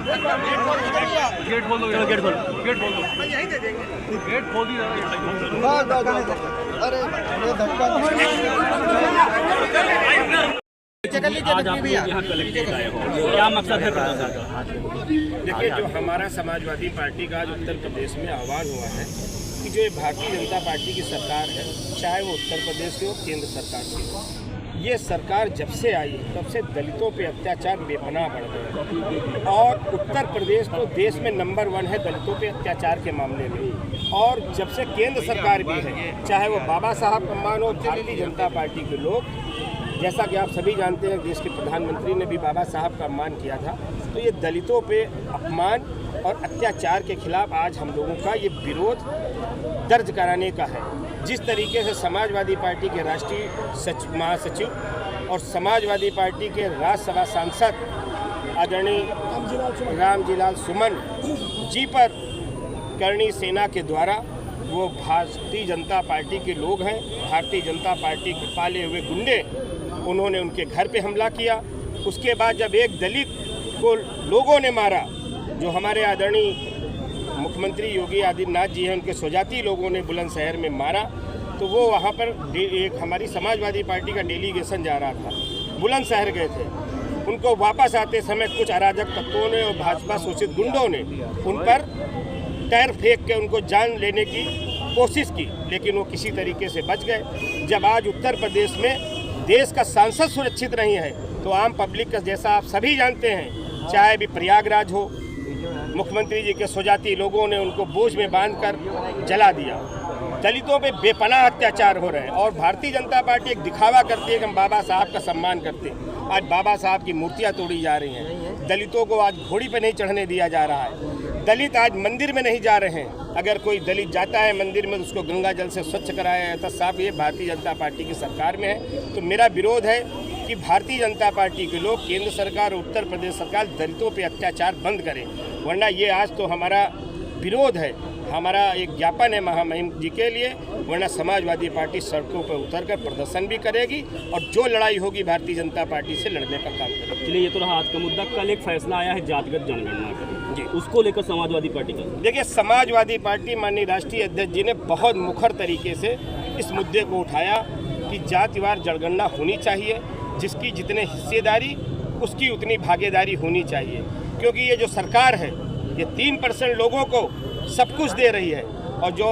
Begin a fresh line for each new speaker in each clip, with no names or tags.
Gate खोल दो, gate खोल दो, गेट खोल दो, यहीं दे देंगे, गेट खोल दी। अरे
आज आप यहाँ कलेक्टेड आए हो, क्या मकसद है प्रदर्शन का?
देखिए, जो हमारा समाजवादी पार्टी का आज उत्तर प्रदेश में आह्वान हुआ है कि जो ये भारतीय जनता पार्टी की सरकार है, चाहे वो उत्तर प्रदेश की हो, केंद्र सरकार की हो, ये सरकार जब से आई तब से दलितों पे अत्याचार बेपनाह बढ़ गए और उत्तर प्रदेश तो देश में नंबर 1 है दलितों पे अत्याचार के मामले में। और जब से केंद्र सरकार भी है, चाहे वो बाबा साहब का मान हो, भारतीय जनता पार्टी के लोग, जैसा कि आप सभी जानते हैं देश के प्रधानमंत्री ने भी बाबा साहब का सम्मान किया था, तो ये दलितों पे अपमान और अत्याचार के खिलाफ आज हम लोगों का ये विरोध दर्ज कराने का है। जिस तरीके से समाजवादी पार्टी के राष्ट्रीय महासचिव और समाजवादी पार्टी के राज्यसभा सांसद आदरणीय रामजीलाल सुमन जी पर करणी सेना के द्वारा, वो भारतीय जनता पार्टी के लोग हैं, भारतीय जनता पार्टी के पाले हुए गुंडे, उन्होंने उनके घर पे हमला किया। उसके बाद जब एक दलित को लोगों ने मारा, जो हमारे आदरणीय मुख्यमंत्री योगी आदित्यनाथ जी हैं, उनके स्वजाती लोगों ने बुलंदशहर में मारा, तो वो वहाँ पर एक हमारी समाजवादी पार्टी का डेलीगेशन जा रहा था, बुलंदशहर गए थे। उनको वापस आते समय कुछ अराजक तत्वों ने और भाजपा शोषित गुंडों ने उन पर टायर फेंक के उनको जान लेने की कोशिश की, लेकिन वो किसी तरीके से बच गए। जब आज उत्तर प्रदेश में देश का सांसद सुरक्षित नहीं है, तो आम पब्लिक का, जैसा आप सभी जानते हैं, चाहे भी प्रयागराज हो, मुख्यमंत्री जी के स्वजाती लोगों ने उनको बोझ में बांधकर जला दिया। दलितों पे बेपनाह अत्याचार हो रहे हैं और भारतीय जनता पार्टी एक दिखावा करती है कि हम बाबा साहब का सम्मान करते हैं। आज बाबा साहब की मूर्तियां तोड़ी जा रही हैं, दलितों को आज घोड़ी पे नहीं चढ़ने दिया जा रहा है, दलित आज मंदिर में नहीं जा रहे हैं। अगर कोई दलित जाता है मंदिर में तो उसको गंगा जल से स्वच्छ कराया जाता। साहब, ये भारतीय जनता पार्टी की सरकार में है। तो मेरा विरोध है कि भारतीय जनता पार्टी के लोग, केंद्र सरकार और उत्तर प्रदेश सरकार दलितों पे अत्याचार बंद करें, वरना ये आज तो हमारा विरोध है, हमारा एक ज्ञापन है महामहिम जी के लिए, वरना समाजवादी पार्टी सड़कों पर उतरकर प्रदर्शन भी करेगी और जो लड़ाई होगी भारतीय जनता पार्टी से लड़ने का काम करेगी।
चलिए, ये तो रहा आज का मुद्दा। कल एक फैसला आया है जातिगत जनगणना का, जी, उसको लेकर समाजवादी पार्टी का,
देखिए, समाजवादी पार्टी माननीय राष्ट्रीय अध्यक्ष जी ने बहुत मुखर तरीके से इस मुद्दे को उठाया कि जातिवार जनगणना होनी चाहिए, जिसकी जितने हिस्सेदारी उसकी उतनी भागीदारी होनी चाहिए, क्योंकि ये जो सरकार है ये 3% लोगों को सब कुछ दे रही है और जो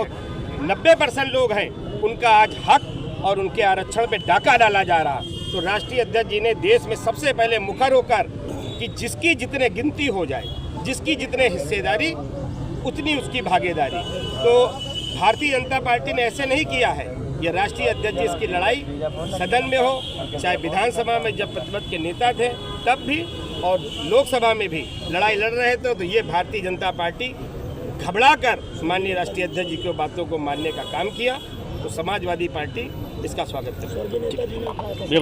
90% लोग हैं उनका आज हक और उनके आरक्षण पे डाका डाला जा रहा। तो राष्ट्रीय अध्यक्ष जी ने देश में सबसे पहले मुखर होकर कि जिसकी जितने गिनती हो जाए, जिसकी जितने हिस्सेदारी उतनी उसकी भागीदारी। तो भारतीय जनता पार्टी ने ऐसे नहीं किया है, ये राष्ट्रीय अध्यक्ष जी इसकी लड़ाई सदन में हो, चाहे विधानसभा में जब प्रतिपक्ष के नेता थे तब भी और लोकसभा में भी लड़ाई लड़ रहे थे, तो ये भारतीय जनता पार्टी घबराकर माननीय राष्ट्रीय अध्यक्ष जी की बातों को मानने का काम किया। तो समाजवादी पार्टी इसका स्वागत करती है।